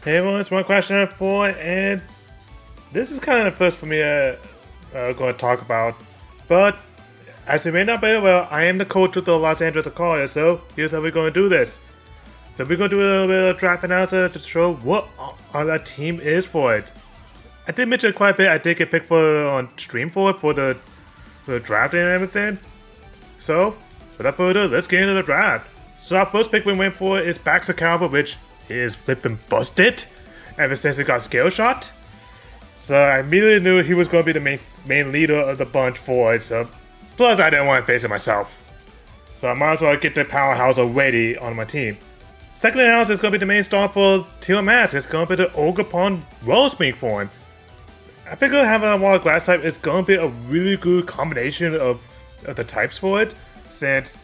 Hey everyone, it's one question at 4, and this is kind of the first for me going to talk about. But as you may not be aware, I am the coach of the Los Angeles Chargers, so here's how we're going to do this. So we're going to do a little bit of draft analysis to show what our team is for it. I did mention it quite a bit. I did get picked on stream for the draft and everything. So without further ado, let's get into the draft. So our first pick we went for is Baxter Calvert, which is flipping busted ever since he got scale shot. So I immediately knew he was going to be the main leader of the bunch for it. So plus I didn't want to face it myself. So I might as well get the powerhouse already on my team. Second announced is going to be the main star for Teal Mask. It's going to be the Ogerpon Wellspring form. I figure having a wild grass type is going to be a really good combination of the types for it. Since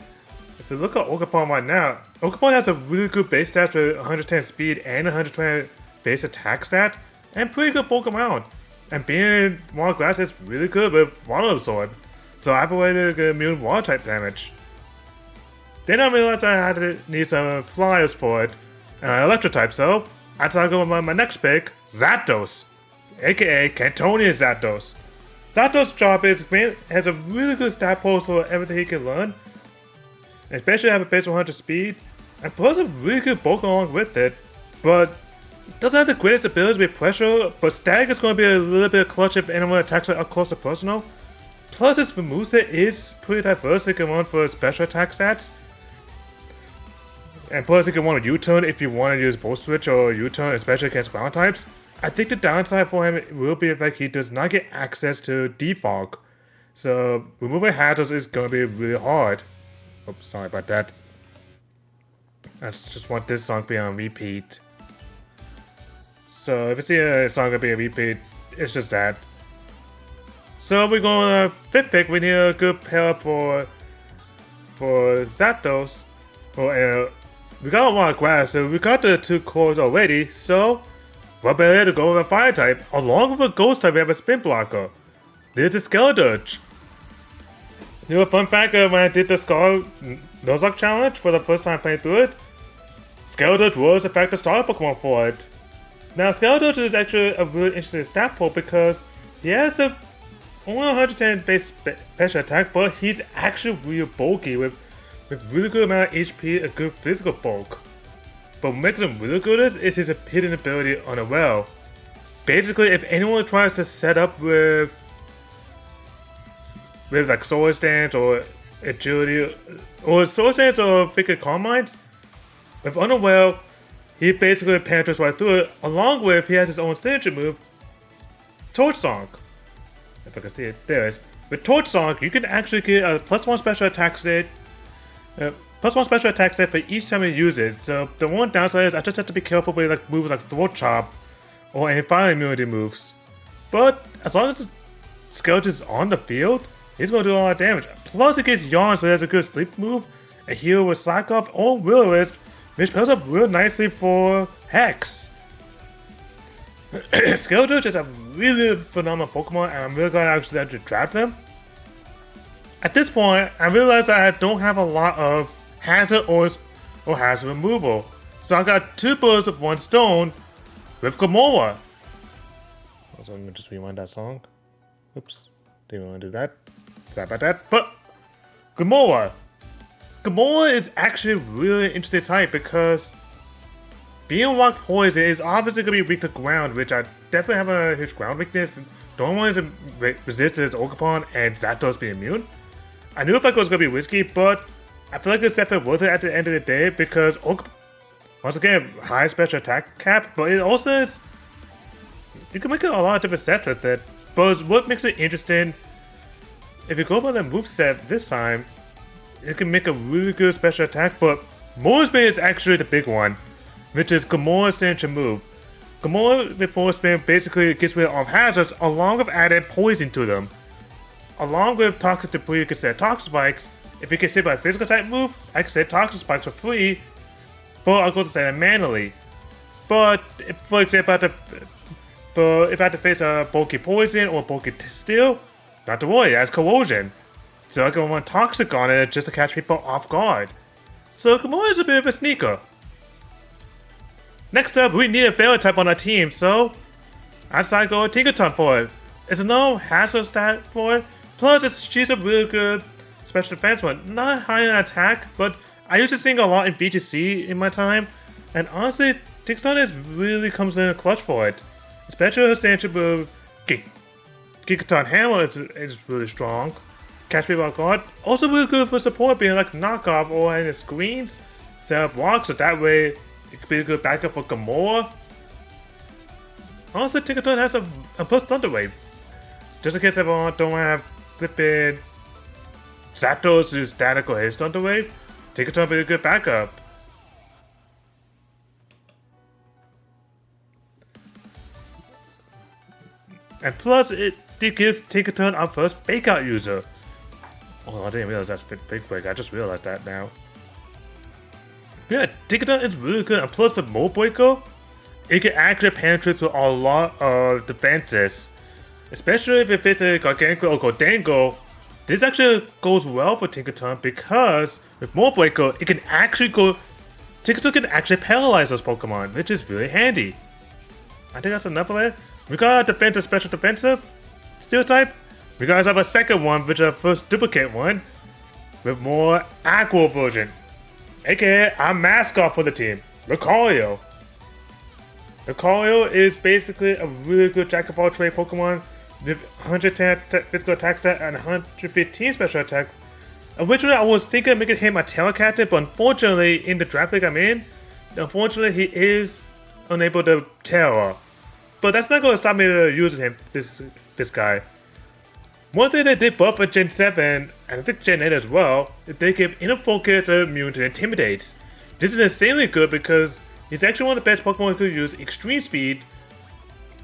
if you look at Ogerpon right now, Ogerpon has a really good base stat with 110 speed and 120 base attack stat, and pretty good bulk around. And being in wild grass is really good with water absorb. So I have a way to get immune water type damage. Then I realized I had to need some flyers for it, and electro type, so I decided to go with my next pick, Zapdos, aka Cantonian Zapdos. Zapdos' job has a really good stat pool for everything he can learn, especially have a base 100 speed, and plus a really good bulk along with it, but it doesn't have the greatest ability to be pressure, but static is going to be a little bit clutch if anyone attacks it up close to personal. Plus its moveset is pretty diverse, it can run for special attack stats. And plus, you can want a U-turn if you want to use Volt Switch or U-turn, especially against ground types. I think the downside for him will be that he does not get access to Defog. So, removing hazards is going to be really hard. Oops, sorry about that. I just want this song to be on repeat. So, if you see a song going to be a repeat, it's just that. So, we're going to 5th pick. We need a good pair for Zapdos. We got a lot of grass, so we got the 2 cores already, so what better to go with a fire type? Along with a ghost type, we have a spin blocker. There's a Skeleturge. You know, a fun fact, when I did the Scar Nuzlocke challenge for the first time playing through it, Skeleturge was in fact the starter Pokemon for it. Now, Skeleturge is actually a really interesting stat pool because he has only 110 base special attack, but he's actually really bulky with really good amount of HP and good physical bulk. But what makes him really good is his hidden ability on a well. Basically, if anyone tries to set up with like Sword Stance or Agility, or Sword Stance or Freaking Calm Minds, with Unaware, he basically penetrates right through it, along with he has his own signature move, Torch Song. If I can see it, there it is. With Torch Song, you can actually get a +1 special attack state, +1 special attack stat for each time you use it. So the one downside is I just have to be careful with like moves like Throat Chop or any fire immunity moves. But as long as Skeleton is on the field, he's going to do a lot of damage. Plus it gets Yarn, so there's a good sleep move, a heal with Cyclops or Will-O-Wisp, which pairs up real nicely for Hex. Skeleton is a really phenomenal Pokemon, and I'm really glad I actually had to draft them. At this point, I realized that I don't have a lot of hazard or hazard removal. So I got 2 birds with 1 stone with Gamora. Also, let me just rewind that song. Oops, didn't want to do that. Sorry about that. But Gamora is actually a really interesting type because being rock poison is obviously going to be weak to ground, which I definitely have a huge ground weakness. The only one is resist is Ogerpon and Zapdos being immune. I knew if I was going to be risky, but I feel like it's definitely worth it at the end of the day because once again, high special attack cap, but it also is, you can make a lot of different sets with it. But what makes it interesting, if you go by the moveset this time, it can make a really good special attack, but Moorspin is actually the big one, which is Gamora's signature move. Gamora with Moorspin basically gets rid of hazards along with adding poison to them. Along with Toxic Debris, you can set Toxic Spikes. If you can set by a physical type move, I can set Toxic Spikes for free, but I'll go to set it manually. But, for example, if I have to face a bulky Poison or bulky Steel, not to worry, it has Corrosion. So I can run Toxic on it just to catch people off guard. So Gamora is a bit of a sneaker. Next up, we need a Fairy type on our team, so I decided to go with Tinkerton for it. It's a no hassle stat for it, plus she's a really good special defense one. Not high in attack, but I used to sing a lot in VGC in my time, and honestly, Tinkerton is really comes in a clutch for it. Especially her signature move, Tinkerton Hammer is really strong. Catch people off guard. Also really good for support, being like knockoff or in the screens. Set up blocks, so that way it could be a good backup for Gamora. Also, Tinkerton has a plus Thunder Wave. Just in case everyone don't have flipping Zapdos is static or his Thunder Wave, Tinkerton will be a good backup. And plus, it gives Tinkerton our first Fake Out user. Oh, I didn't realize that's Big Break. I just realized that now. Yeah, Tinkerton is really good. And plus, the Mold Breaker, it can actually penetrate through a lot of defenses. Especially if it fits a Gargantuar or Gholdengo. This actually goes well for Tinkerton because with Mold Breaker, it can actually go. Tinkerton can actually paralyze those Pokemon, which is really handy. I think that's enough of it. We got a defensive, special defensive, Steel type. We guys have a second one, which is our first duplicate one, with more Aqua version, aka our mascot for the team, Lucario. Lucario is basically a really good jack of all trade Pokemon with 110 physical attack stat and 115 special attack. Originally, I was thinking of making him a Terra Captain, but unfortunately, in the draft league I'm in, unfortunately he is unable to Terra. But that's not going to stop me to using him, this guy. One thing they did both for Gen 7, and I think Gen 8 as well, is they give Inner Focus immune to Intimidate. This is insanely good because he's actually one of the best Pokemon who could use Extreme Speed,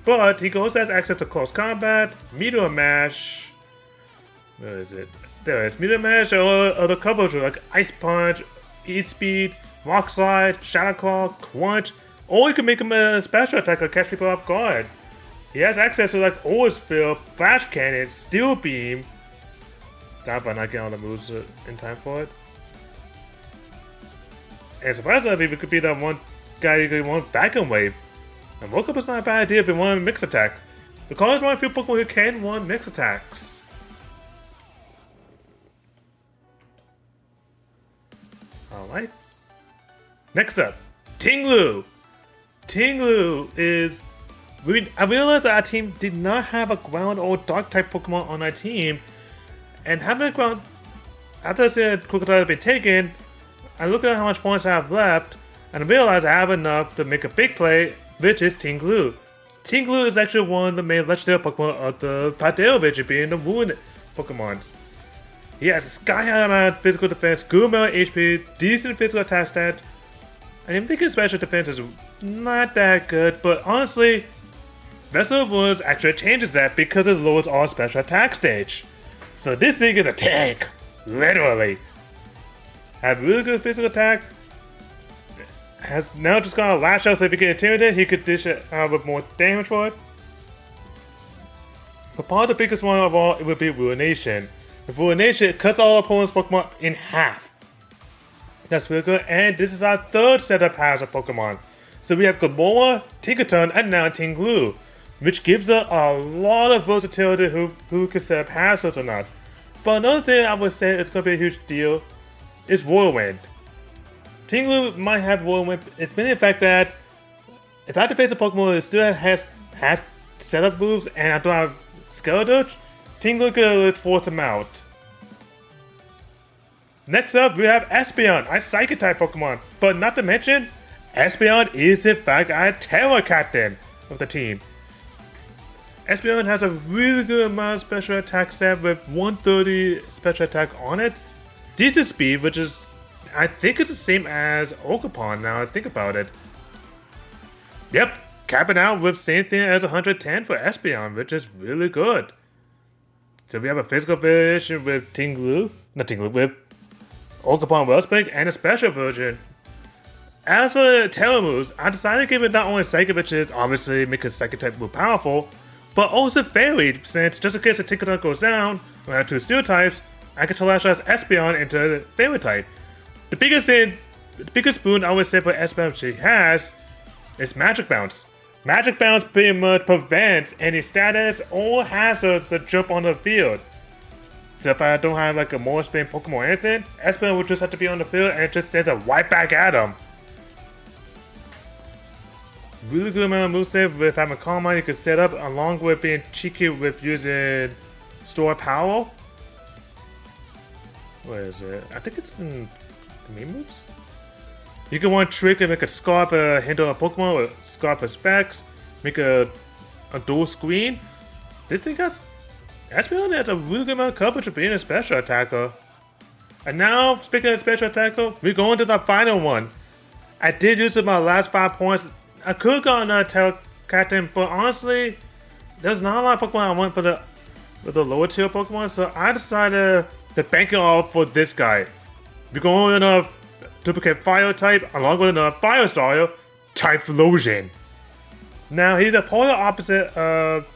but he also has access to Close Combat, Meteor Mash, where is it? There it is, Meteor Mash, or other coverage like Ice Punch, Eat Speed, Rock Slide, Shadow Claw, Crunch, or you can make him a special attack or catch people off guard. He has access to like Aura Sphere, Flash Cannon, Steel Beam. Damn if I'm not getting all the moves in time for it. And surprisingly, it could be that one guy you could want Vacuum Wave. And Woke Up is not a bad idea if you want a mix attack. Because one of the few Pokemon who can want mix attacks. Alright. Next up, Tinglu. Tinglu is... I realized that our team did not have a ground or dark type Pokemon on our team. And having a ground... After the Crocodile has been taken, I look at how much points I have left, and I realize I have enough to make a big play, which is Tinglu. Tinglu is actually one of the main legendary Pokemon of the Paldea region, being the Moon Pokemon. He has a sky-high amount of physical defense, good amount of HP, decent physical attack stat, and I'm thinking special defense is not that good, but honestly, Vessel of Wounds actually changes that because it lowers all special attack stage. So this thing is a tank, literally. Have really good physical attack. Has now just got a Lash Out, so if he get intimidated, he could dish it out with more damage for it. But probably the biggest one of all, it would be Ruination. With Ruination, it cuts all opponents' Pokemon in half. That's really good, and this is our third set of powers of Pokemon. So we have Gamora, Tinkerton, and now Tinglu, which gives her a lot of versatility who can set up hazards or not. But another thing I would say is going to be a huge deal is Whirlwind. Tinglu might have Whirlwind. It's mainly the fact that if I have to face a Pokemon that still has setup moves and I don't have Skeletor, Tinglu could force him out. Next up, we have Espeon, a Psychic type Pokemon. But not to mention, Espeon is in fact a Terra Captain of the team. Espeon has a really good amount of special attack stat with 130 special attack on it. Decent speed, which is, I think it's the same as Ogerpon now I think about it. Yep, capping out with same thing as 110 for Espeon, which is really good. So we have a physical version with with Ogerpon Wellspring and a special version. As for the Terra moves, I decided to give it not only Psychic, which is obviously make a Psychic type more powerful, but also Fairy, since just in case the Tinkerton goes down, when I have two Steel types, I can Telasha's Espeon into the Fairy type. The biggest boon I would say for Espeon she has is Magic Bounce. Magic Bounce pretty much prevents any status or hazards to jump on the field. So if I don't have like a more spin Pokemon or anything, Espeon would just have to be on the field and it just sends a right back at him. Really good amount of moveset with having Calm Mind you can set up along with being cheeky with using Store Power. Where is it? I think it's in the main moves. You can one trick and make a Scarf handle a Pokemon or Scarf of Specs, make a dual screen. This thing has Espeon has a really good amount of coverage of being a special attacker. And now, speaking of special attacker, we're going to the final one. I did use my last 5 points. I could have gotten a Tail Captain, but honestly, there's not a lot of Pokemon I want for the lower tier Pokemon, so I decided to bank it all for this guy. We're going with enough duplicate Fire type, along with another Fire style, Typhlosion. Now, he's a polar opposite of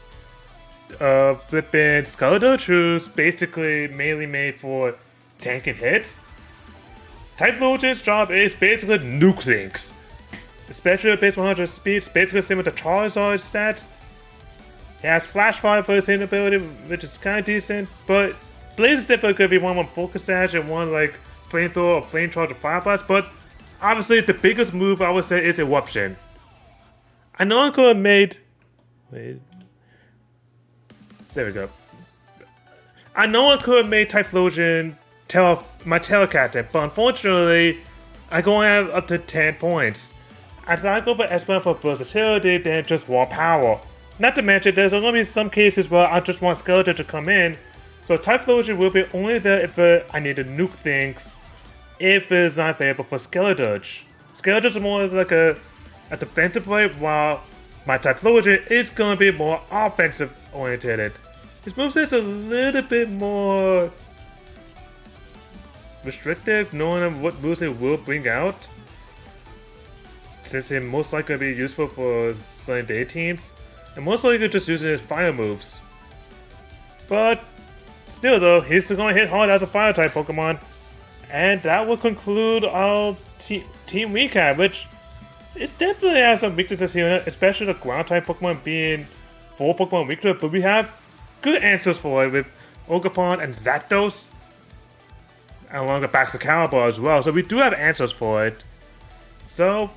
flipping Skeletor, who's basically mainly made for tanking hits. Typhlosion's job is basically nuke things. Especially base 100 speed, basically similar to Charizard's stats. He has Flash Fire for his hitting ability, which is kind of decent, but Blaze is definitely good if you want one Focus Sash and one like Flamethrower or Flame Charge or Fire Blast, but obviously the biggest move I would say is Eruption. I know I could have made... Wait. There we go. I know I could have made Typhlosion my Tail Captain, but unfortunately, I can only have up to 10 points. As I go for Espeon for versatility, then just raw power. Not to mention, there's going to be some cases where I just want Skeletor to come in, so Typhlosion will be only there if I need to nuke things, if it's not available for Skeletor. Skeletor is more like a defensive play, while my Typhlosion is going to be more offensive oriented. His moveset is a little bit more restrictive, knowing what moves it will bring out, since it most likely be useful for Sunny Day teams, and most likely just using his fire moves. But still though, he's still going to hit hard as a fire type Pokemon. And that will conclude our team recap, which it definitely has some weaknesses here, especially the ground type Pokemon being 4 Pokemon weaker, but we have good answers for it with Ogerpon and Zapdos, along with Baxicalibur as well, so we do have answers for it. So,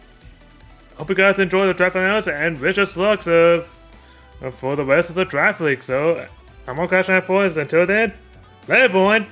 hope you guys enjoy the draft analysis and wish us luck for the rest of the draft league. So, I'm on Crash 94. Until then, bye everyone!